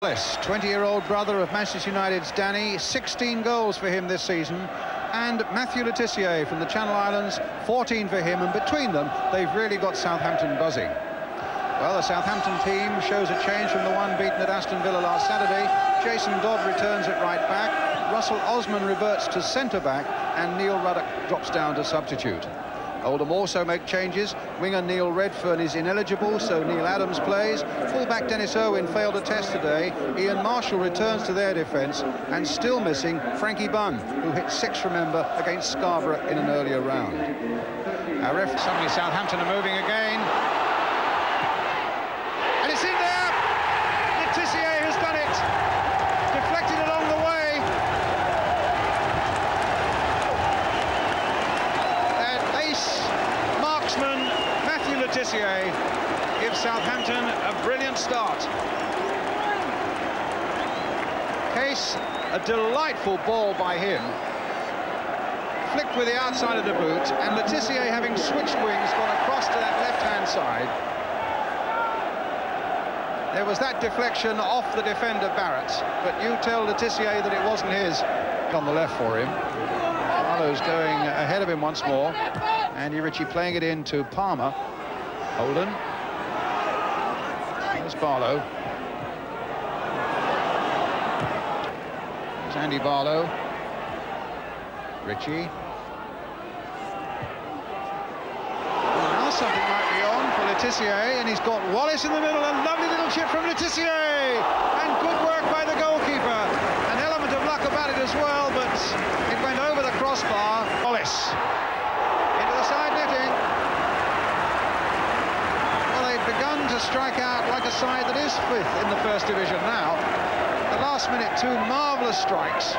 Yes, 20-year-old brother of Manchester United's Danny, 16 goals for him this season, and Matthew Le Tissier from the Channel Islands, 14 for him, and between them they've really got Southampton buzzing. Well, the Southampton team shows a change from the one beaten at Aston Villa last Saturday. Jason Dodd returns at right back, Russell Osman reverts to centre-back, and Neil Ruddock drops down to substitute. Oldham also make changes. Winger Neil Redfern is ineligible, so Neil Adams plays. Fullback Dennis Irwin failed a test today. Ian Marshall returns to their defence, and still missing Frankie Bunn, who hit 6, remember, against Scarborough in an earlier round. Suddenly Southampton are moving again. And it's in there! Le Tissier has done it! Deflected along the way. Marksman Matthew Le Tissier gives Southampton a brilliant start. Case, a delightful ball by him, flicked with the outside of the boot, and Le Tissier, having switched wings, gone across to that left-hand side. There was that deflection off the defender Barrett, but you tell Le Tissier that it wasn't his. On the left for him. Barlow's going ahead of him once more. Andy Ritchie playing it in to Palmer. Holden. There's Barlow. There's Andy Barlow. Ritchie. Now something might be on for Le Tissier, and he's got Wallace in the middle. A lovely little chip from Le Tissier, and good work by the goalkeeper. An element of luck about it as well, but it went over the crossbar. Wallace. Side netting. Well, they've begun to strike out like a side that is 5th in the First Division now. The last minute, 2 marvellous strikes.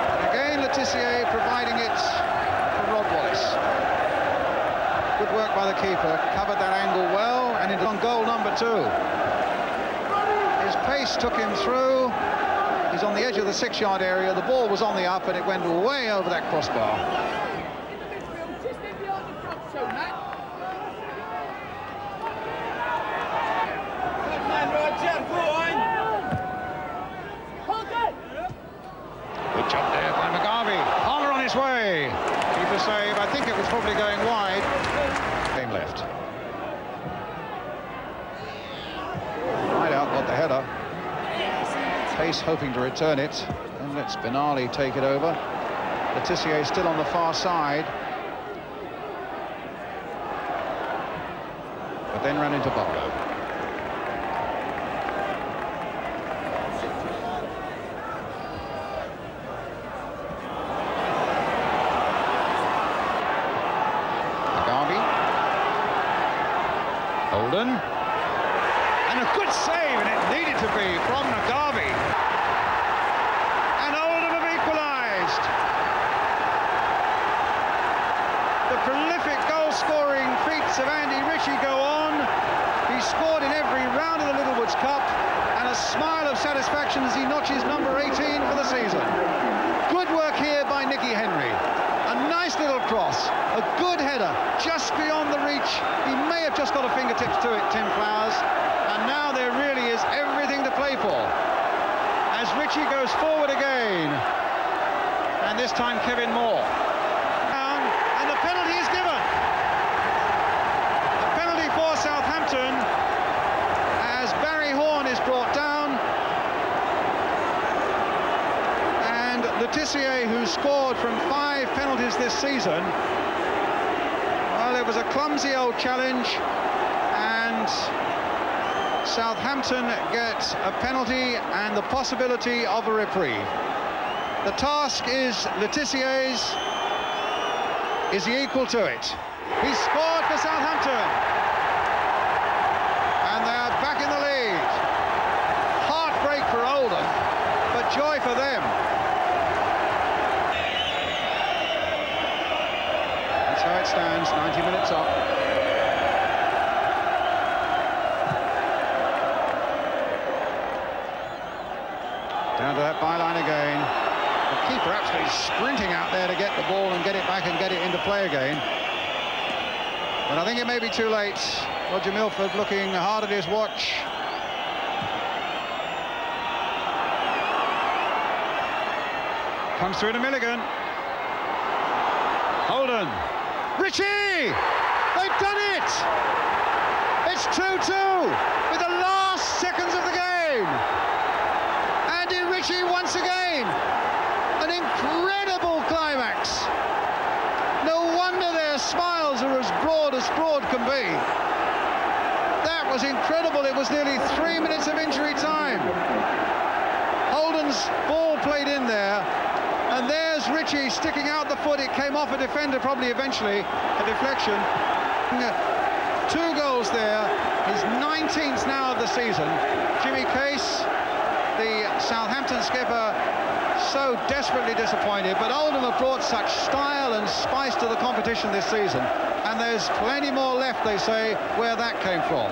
And again, Le Tissier providing it for Rod Wallace. Good work by the keeper, covered that angle well, and it's on goal number 2. His pace took him through. He's on the edge of the 6-yard area. The ball was on the up, and it went way over that crossbar. Good job there by McGarvey. Palmer on his way. Keeper save. I think it was probably going wide. Game left. Right out got the header. Pace hoping to return it, and lets Benali take it over. Le Tissier still on the far side, but then ran into Barlow. Garvey. Holden. And a good save, and it needed to be from McGarvey. And Oldham have equalised. The prolific goal-scoring feats of Andy Ritchie go on. He scored in every round of the Littlewoods Cup, and a smile of satisfaction as he notches number 18 for the season. Good work here by Nicky Henry. A nice little cross, a good header, just beyond the reach. He may have just got a fingertips to it, Tim Flowers. And now there really is everything to play for as Ritchie goes forward again, and this time Kevin Moore. And the penalty is given. The penalty for Southampton as Barry Horn is brought down, and Le Tissier, who scored from 5 penalties this season, well, it was a clumsy old challenge, and Southampton get a penalty and the possibility of a reprieve. The task is Le Tissier's. Is he equal to it? He scored for Southampton, and they are back in the lead. Heartbreak for Oldham, but joy for them. That's how it stands, 90 minutes up. Down to that byline again. The keeper absolutely sprinting out there to get the ball and get it back and get it into play again. But I think it may be too late. Roger Milford looking hard at his watch. Comes through to Milligan. Holden. Ritchie! They've done it! It's 2-2 with the last seconds of the game. Andy Ritchie once again. An incredible climax. No wonder their smiles are as broad can be. That was incredible. It was nearly 3 minutes of injury time. Holden's ball played in there. And there's Ritchie sticking out the foot. It came off a defender, probably eventually, a deflection. 2 goals there, his 19th now of the season. Jimmy Case, the Southampton skipper, so desperately disappointed, but Oldham have brought such style and spice to the competition this season, and there's plenty more left, they say, where that came from.